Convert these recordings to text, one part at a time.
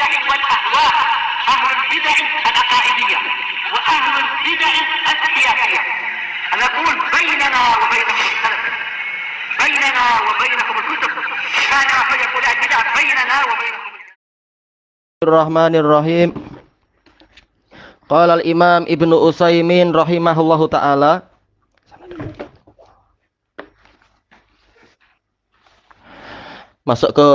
البدع والأهواء، أهل البدع العقائدية وأهل البدع السياسية. نقول بيننا وبينكم السلف، بيننا وبينكم الكتب، كان فيقول البدع بيننا وبينكم. Bismillahirrahmanirrahim. Qala al-Imam Ibnu Utsaimin rahimahullahu taala. Masuk ke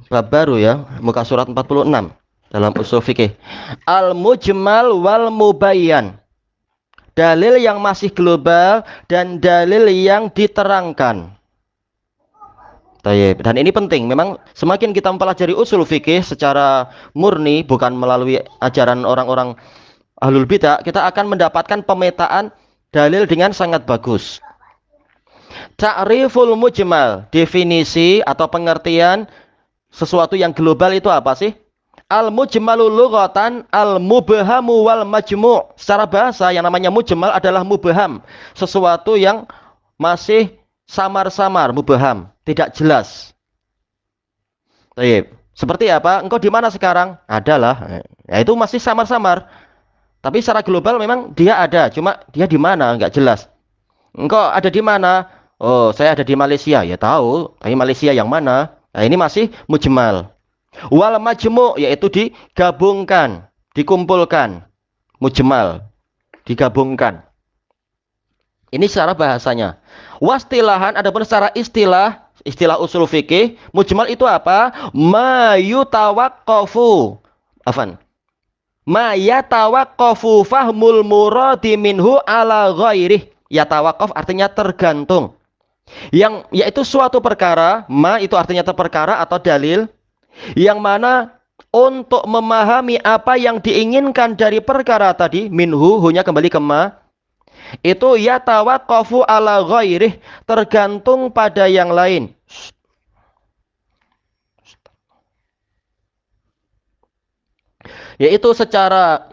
bab baru ya, muka surat 46 dalam usul fikih. Al-mujmal wal mubayyan. Dalil yang masih global dan dalil yang diterangkan. Dan ini penting, memang semakin kita mempelajari usul fikih secara murni, bukan melalui ajaran orang-orang ahlul bidah, kita akan mendapatkan pemetaan dalil dengan sangat bagus. Ta'riful mujmal, definisi atau pengertian sesuatu yang global itu apa sih? Al-mujmalu lughatan al-mubhamu wal majmu'. Secara bahasa yang namanya mujmal adalah mubham, sesuatu yang masih samar-samar, mubham, tidak jelas. Baik. Seperti apa? Engkau di mana sekarang? Adalah. Ya, itu masih samar-samar. Tapi secara global memang dia ada, cuma dia di mana enggak jelas. Engkau ada di mana? Oh, saya ada di Malaysia. Ya tahu, tapi Malaysia yang mana? Nah, ini masih mujmal. Wal majmu' yaitu digabungkan, dikumpulkan. Mujmal, digabungkan. Ini secara bahasanya. Wastilahan, adapun secara istilah usul fikih, mujmal itu apa? Ma yutawaqqafu. Afan. Ma yatawaqqafu fahmul muradi minhu ala ghairih. Yatawaqqaf artinya tergantung. Yang yaitu suatu perkara, ma itu artinya perkara atau dalil, yang mana untuk memahami apa yang diinginkan dari perkara tadi, minhu, hunya kembali ke ma, itu yatawaqqafu ala ghairih, tergantung pada yang lain. Yaitu secara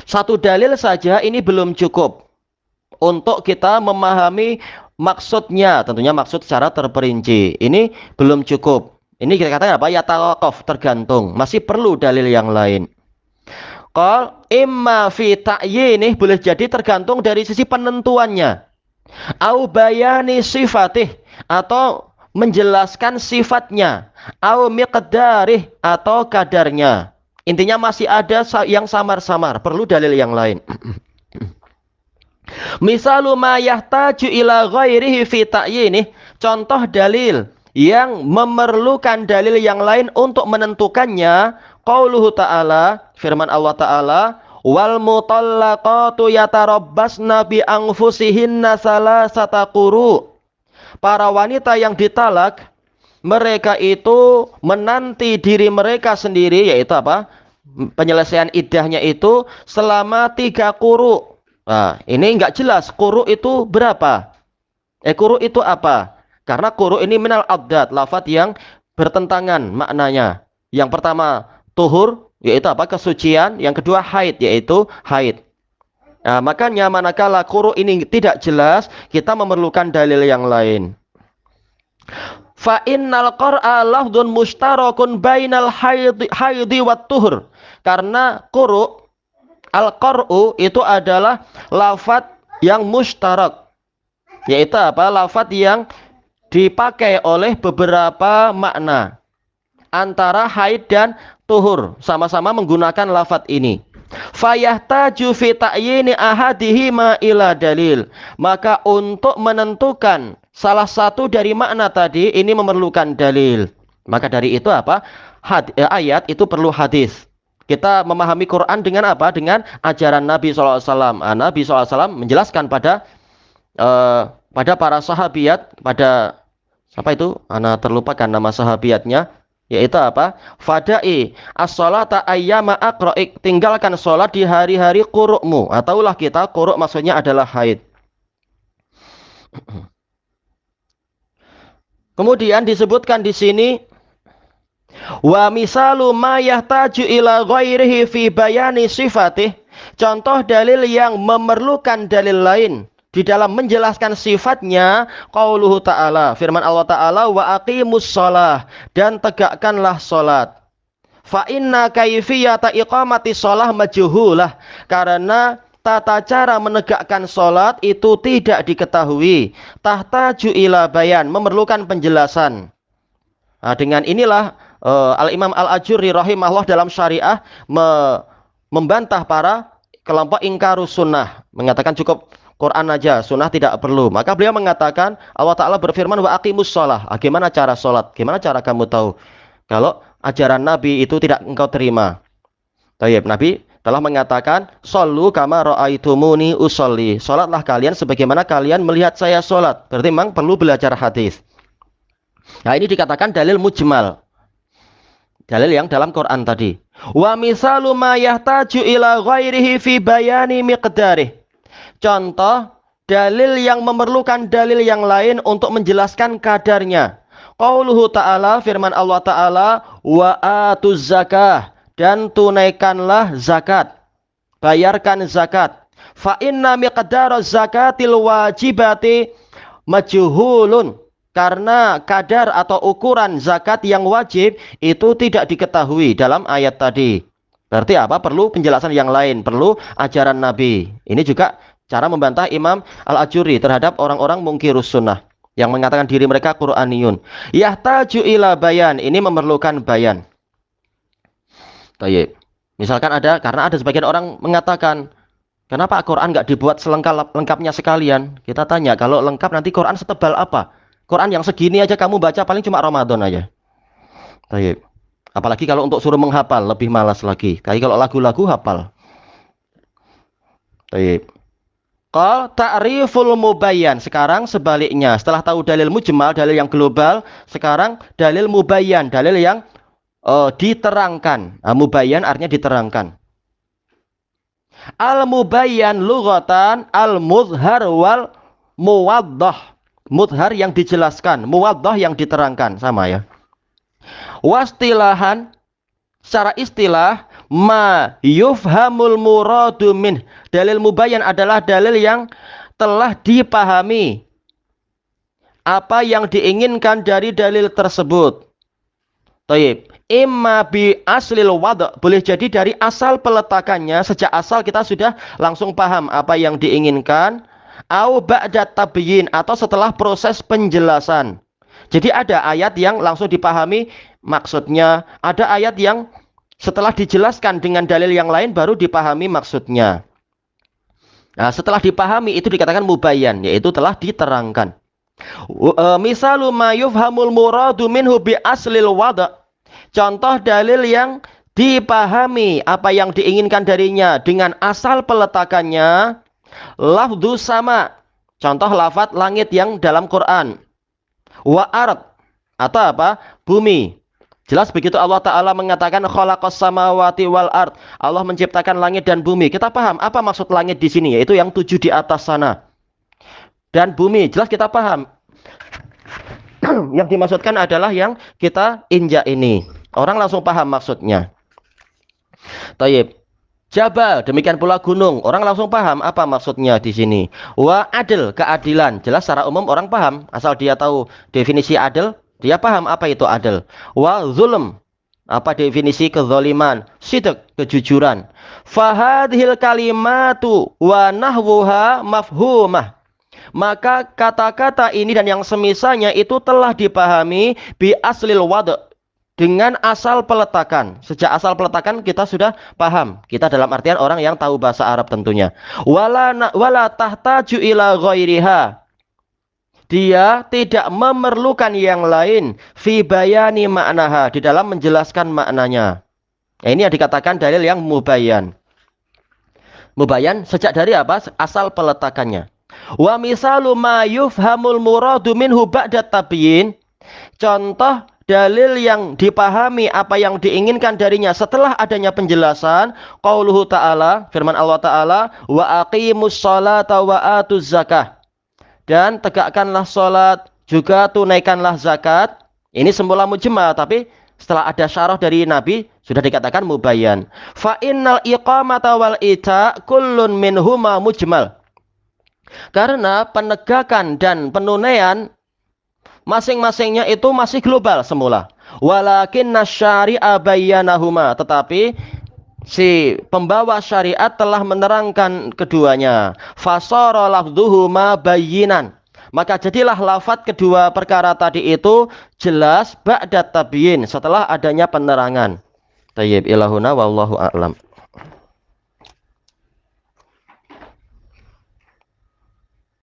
satu dalil saja ini belum cukup untuk kita memahami maksudnya, tentunya maksud secara terperinci. Ini belum cukup. Ini kita katakan apa? Yatawaqqaf, tergantung. Masih perlu dalil yang lain. Qal imma fi ta'yinih, boleh jadi tergantung dari sisi penentuannya. Au bayani sifatih, atau menjelaskan sifatnya. Au miqdarih, atau kadarnya. Intinya masih ada yang samar-samar, perlu dalil yang lain. Misalu ma yahtaju ila ghairihi fi ta'yinih, contoh dalil yang memerlukan dalil yang lain untuk menentukannya, qauluhu ta'ala, firman Allah Ta'ala, wal mutallaqatu yatarabbasna bi anfusihinna salasata quru. Para wanita yang ditalak, mereka itu menanti diri mereka sendiri, yaitu apa? Penyelesaian iddahnya itu selama 3 quru. Nah, ini enggak jelas quru itu berapa. Quru itu apa? Karena quru ini minal abdad, lafadz yang bertentangan maknanya. Yang pertama tuhur, yaitu apa? Kesucian. Yang kedua haid, yaitu haid. Nah, makanya manakala quru ini tidak jelas, kita memerlukan dalil yang lain. Fa innal qar'a lafdun mushtarakun bainal haidi wat tuhur. Karena quru, al-qar'u itu adalah lafadz yang mushtarak, yaitu apa? Lafadz yang dipakai oleh beberapa makna antara haid dan tuhur, sama-sama menggunakan lafadz ini. Fayahtaju fi ta'yini ahadihima ila dalil, maka untuk menentukan salah satu dari makna tadi ini memerlukan dalil. Maka dari itu apa? Ayat itu perlu hadis. Kita memahami Quran dengan apa? Dengan ajaran Nabi SAW. Nabi SAW menjelaskan pada para sahabiat, pada siapa itu? Ana terlupakan nama sahabiatnya, yaitu apa? Fada'i as-sholata ayyama aqra'ik, tinggalkan sholat di hari-hari qurukmu. Ataulah kita, quruk maksudnya adalah haid. Kemudian disebutkan di sini, wa misalu ma yahtaju ila ghairihi fi bayani sifatih, contoh dalil yang memerlukan dalil lain di dalam menjelaskan sifatnya, qauluhu ta'ala, firman Allah Ta'ala, wa aqimus shalah, dan tegakkanlah salat. Fa inna kaifiyata iqamati shalah majhulah. Karena tata cara menegakkan sholat itu tidak diketahui. Tahtaju ila bayan, memerlukan penjelasan. Nah, dengan inilah Al-Imam Al-Ajurri rahimahullah dalam syariah membantah para kelompok ingkarus sunnah, mengatakan cukup Quran aja, sunnah tidak perlu. Maka beliau mengatakan Allah Ta'ala berfirman wa aqimus sholah. Gimana cara sholat? Gimana cara kamu tahu kalau ajaran Nabi itu tidak engkau terima? Tayyib, Nabi telah mengatakan shollu kama ra'aitumuni usolli. Sholatlah kalian sebagaimana kalian melihat saya sholat. Berarti memang perlu belajar hadis. Nah, ini dikatakan dalil mujmal. Dalil yang dalam Quran tadi. Wa misalu ma yahtaju ila ghairihi fi bayani miqdarih. Contoh dalil yang memerlukan dalil yang lain untuk menjelaskan kadarnya. Qauluhu ta'ala, firman Allah Ta'ala, wa atuz zakah, dan tunaikanlah zakat, bayarkan zakat. Fa inna miqdaraz zakatil wajibati majhulun. Karena kadar atau ukuran zakat yang wajib itu tidak diketahui dalam ayat tadi. Berarti apa? Perlu penjelasan yang lain, perlu ajaran Nabi. Ini juga cara membantah Imam Al-Ajurri terhadap orang-orang mungkirus sunnah yang mengatakan diri mereka Qur'aniyun. Yahtaju ila bayan, ini memerlukan bayan. Tayyib. Misalkan karena ada sebagian orang mengatakan, kenapa Quran nggak dibuat lengkapnya sekalian? Kita tanya, kalau lengkap nanti Quran setebal apa? Quran yang segini aja kamu baca paling cuma Ramadan aja. Tayyib. Apalagi kalau untuk suruh menghafal, lebih malas lagi. Tapi kalau lagu-lagu hafal. Tayyib. Qal ta'riful mubayyan. Sekarang sebaliknya, setelah tahu dalil mujmal, dalil yang global, sekarang dalil mubayyan, dalil yang diterangkan. Mubayyan artinya diterangkan. Al-mubayyan lughatan al-muzhar wal muwaddah. Muzhar yang dijelaskan, muwaddah yang diterangkan, sama ya. Wastilahan, secara istilah, ma yufhamul muradu min. Dalil mubayyan adalah dalil yang telah dipahami apa yang diinginkan dari dalil tersebut. Tayyib. Imma bi aslil wad', boleh jadi dari asal peletakannya, sejak asal kita sudah langsung paham apa yang diinginkan, au ba'da tabyin, atau setelah proses penjelasan. Jadi ada ayat yang langsung dipahami maksudnya, ada ayat yang setelah dijelaskan dengan dalil yang lain baru dipahami maksudnya. Nah, setelah dipahami itu dikatakan mubayyan, yaitu telah diterangkan. Misalu ma yufhamul muradu minhu bi aslil wad'. Contoh dalil yang dipahami apa yang diinginkan darinya dengan asal peletakannya. Lafdhu sama. Contoh lafaz langit yang dalam Quran. Wa ard, atau apa? Bumi. Jelas begitu Allah Ta'ala mengatakan khalaqas samawati wal ard. Allah menciptakan langit dan bumi. Kita paham apa maksud langit di sini, yaitu yang 7 di atas sana. Dan bumi, jelas kita paham. Yang dimaksudkan adalah yang kita injak ini. Orang langsung paham maksudnya. Tayyib. Jabal, demikian pula gunung. Orang langsung paham apa maksudnya di sini. Wa adil, keadilan. Jelas secara umum orang paham. Asal dia tahu definisi adil, dia paham apa itu adil. Wa zulm, apa definisi kezaliman. Sidq, kejujuran. Fahadhil kalimatu wa nahwuha mafhumah. Maka kata-kata ini dan yang semisalnya itu telah dipahami bi aslil wad', dengan asal peletakan. Sejak asal peletakan kita sudah paham. Kita dalam artian orang yang tahu bahasa Arab tentunya. Wala tahtaju ila ghairiha. Dia tidak memerlukan yang lain fi bayani ma'naha, di dalam menjelaskan maknanya. Nah, ini yang dikatakan dalil yang mubayyan. Mubayyan sejak dari apa? Asal peletakannya. Wa misalu ma yufhamul muradu minhu ba'da tabyin. Contoh dalil yang dipahami apa yang diinginkan darinya setelah adanya penjelasan. Qauluhu ta'ala, firman Allah Ta'ala, wa aqimus sholata wa atuz zakah. Dan tegakkanlah sholat, juga tunaikanlah zakat. Ini semula mujmal, tapi setelah ada syarah dari Nabi sudah dikatakan mubayyan. Fa innal iqamata wal ita kullun minhuma mujmal. Karena penegakan dan penunaian masing-masingnya itu masih global semula. Walakinna syari'a bayyanahuma, tetapi si pembawa syariat telah menerangkan keduanya. Fasara lafdhuhuma bayyinan, maka jadilah lafadz kedua perkara tadi itu jelas ba'da tabyin, setelah adanya penerangan. Tayyib ilahuna wallahu a'lam.